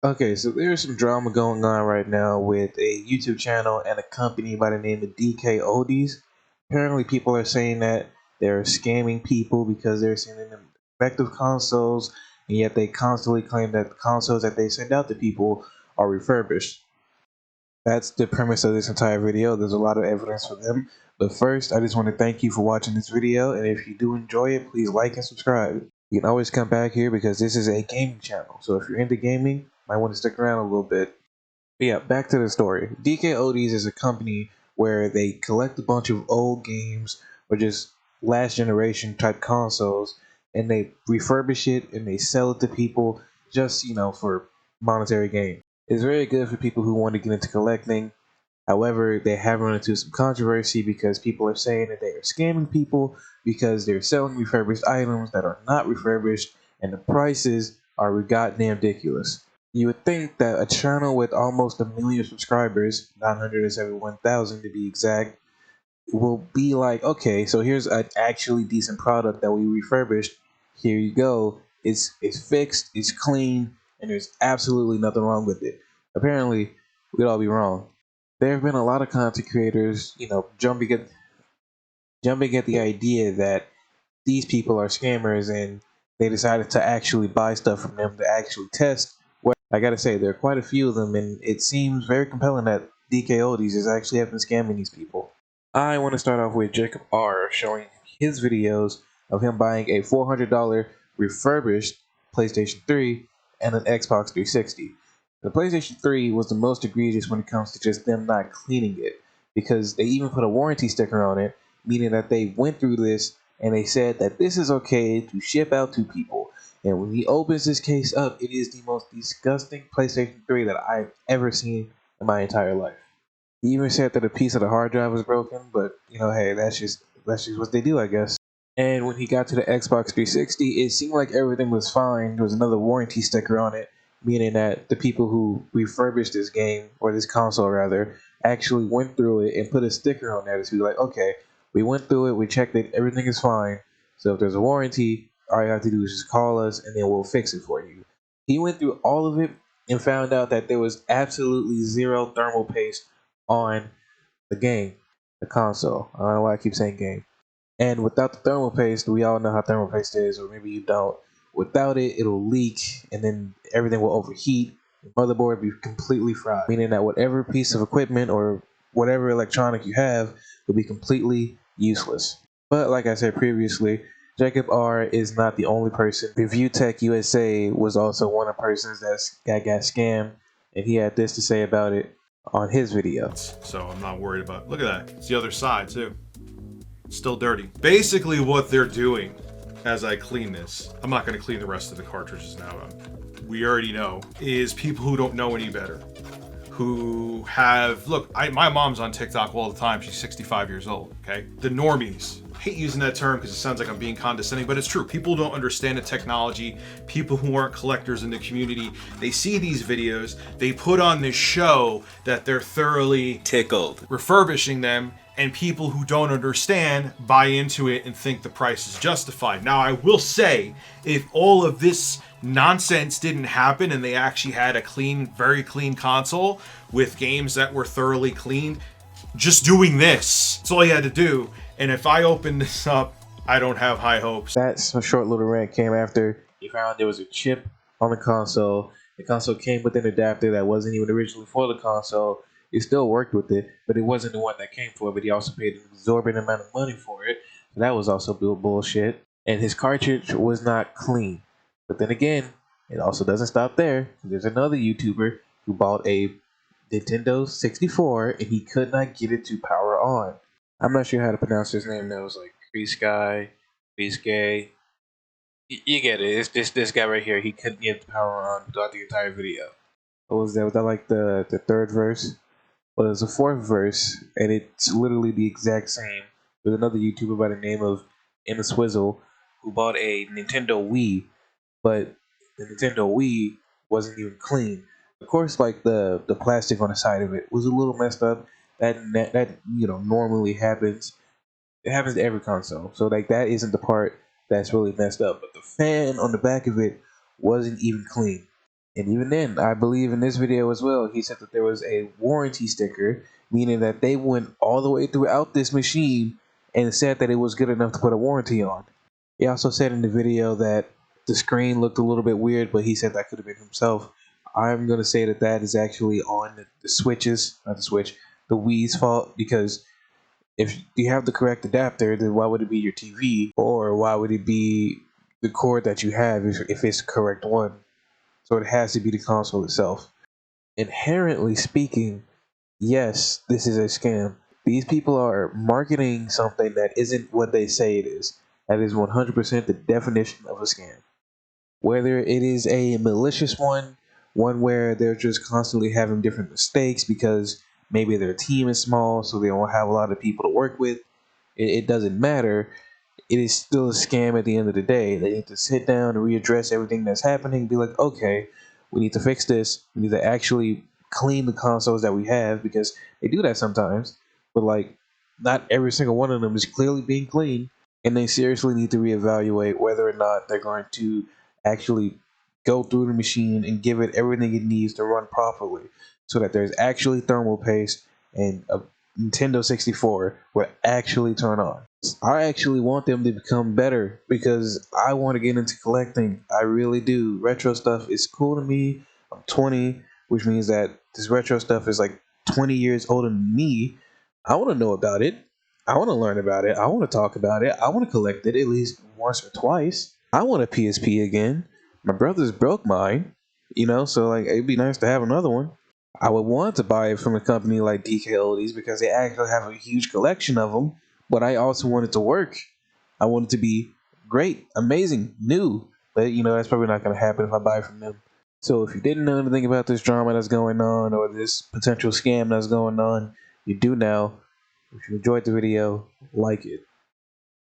Okay, so there's some drama going on right now with a YouTube channel and a company by the name of DKoldies. Apparently, people are saying that they're scamming people because they're sending them defective consoles, and yet they constantly claim that the consoles that they send out to people are refurbished. That's the premise of this entire video. There's a lot of evidence for them. But first, I just want to thank you for watching this video, and if you do enjoy it, please like and subscribe. You can always come back here because this is a gaming channel. So if you're into gaming, you might want to stick around a little bit. But yeah, back to the story. DKoldies is a company where they collect a bunch of old games or just last generation type consoles, and they refurbish it and they sell it to people just, for monetary gain. It's very good for people who want to get into collecting. However, they have run into some controversy because people are saying that they are scamming people because they're selling refurbished items that are not refurbished and the prices are goddamn ridiculous. You would think that a channel with almost 1 million subscribers, 971,000 to be exact, will be like, okay, so here's an actually decent product that we refurbished. Here you go. It's fixed, it's clean, and there's absolutely nothing wrong with it. Apparently, we'd all be wrong. There have been a lot of content creators, jumping at the idea that these people are scammers and they decided to actually buy stuff from them to actually test. Well, I gotta say, there are quite a few of them, and it seems very compelling that DKoldies is actually have been scamming these people. I want to start off with Jacob R showing his videos of him buying a $400 refurbished PlayStation 3 and an Xbox 360. The PlayStation 3 was the most egregious when it comes to just them not cleaning it because they even put a warranty sticker on it, meaning that they went through this and they said that this is okay to ship out to people. And when he opens this case up, it is the most disgusting PlayStation 3 that I've ever seen in my entire life. He even said that a piece of the hard drive was broken, but hey, that's just what they do, I guess. And when he got to the Xbox 360, it seemed like everything was fine. There was another warranty sticker on it, meaning that the people who refurbished this game, or this console rather, actually went through it and put a sticker on there to be like, okay, we went through it, we checked it, everything is fine. So if there's a warranty, all you have to do is just call us and then we'll fix it for you. He went through all of it and found out that there was absolutely zero thermal paste on the game, the console. I don't know why I keep saying game. And without the thermal paste, we all know how thermal paste is, or maybe you don't. Without it, it'll leak, and then everything will overheat. The motherboard will be completely fried, meaning that whatever piece of equipment or whatever electronic you have will be completely useless. But like I said previously, Jacob R is not the only person. Review Tech USA was also one of the persons that got scammed, and he had this to say about it on his video. So I'm not worried about it. Look at that. It's the other side too. It's still dirty. Basically what they're doing as I clean this, I'm not going to clean the rest of the cartridges now. We already know, is people who don't know any better. Who have, look, my mom's on TikTok all the time. She's 65 years old, okay? The normies. I hate using that term because it sounds like I'm being condescending, but it's true. People don't understand the technology. People who aren't collectors in the community, they see these videos, they put on this show that they're thoroughly tickled, refurbishing them, and people who don't understand buy into it and think the price is justified. Now, I will say, if all of this nonsense didn't happen and they actually had a clean, very clean console with games that were thoroughly cleaned, just doing this, that's all you had to do. And if I open this up, I don't have high hopes. That short little rant came after he found there was a chip on the console. The console came with an adapter that wasn't even originally for the console. It still worked with it, but it wasn't the one that came for it. But he also paid an exorbitant amount of money for it. So that was also bullshit. And his cartridge was not clean. But then again, it also doesn't stop there. There's another YouTuber who bought a Nintendo 64 and he could not get it to power on. I'm not sure how to pronounce his name. That was like Creasky, Creasgay. You get it. It's this guy right here. He couldn't get the power on throughout the entire video. What was that? Was that like the third verse? Well, there's a fourth verse, and it's literally the exact same. With another YouTuber by the name of Emma Swizzle, who bought a Nintendo Wii, but the Nintendo Wii wasn't even clean. Of course, like the plastic on the side of it was a little messed up. That normally happens. It happens to every console. So like that isn't the part that's really messed up. But the fan on the back of it wasn't even clean. And even then, I believe in this video as well, he said that there was a warranty sticker, meaning that they went all the way throughout this machine and said that it was good enough to put a warranty on. He also said in the video that the screen looked a little bit weird, but he said that could have been himself. I'm going to say that that is actually on the switches, not the switch, the Wii's fault, because if you have the correct adapter, then why would it be your TV? Or why would it be the cord that you have if it's the correct one? So it has to be the console itself. Inherently speaking, yes, this is a scam. These people are marketing something that isn't what they say it is. That is 100% the definition of a scam. Whether it is a malicious one where they're just constantly having different mistakes because maybe their team is small, so they don't have a lot of people to work with, it doesn't matter. It is still a scam at the end of the day. They need to sit down and readdress everything that's happening. Be like, okay, we need to fix this. We need to actually clean the consoles that we have, because they do that sometimes. But like, not every single one of them is clearly being cleaned, and they seriously need to reevaluate whether or not they're going to actually go through the machine and give it everything it needs to run properly, so that there's actually thermal paste and a Nintendo 64 will actually turn on. I actually want them to become better because I want to get into collecting. I really do. Retro stuff is cool to me. I'm 20, which means that this retro stuff is like 20 years older than me. I want to know about it. I want to learn about it. I want to talk about it. I want to collect it at least once or twice. I want a PSP again. My brothers broke mine, so like it'd be nice to have another one. I would want to buy it from a company like DKoldies because they actually have a huge collection of them, but I also want it to work. I want it to be great, amazing, new. But that's probably not going to happen if I buy from them. So if you didn't know anything about this drama that's going on or this potential scam that's going on, you do now. If you enjoyed the video, like it.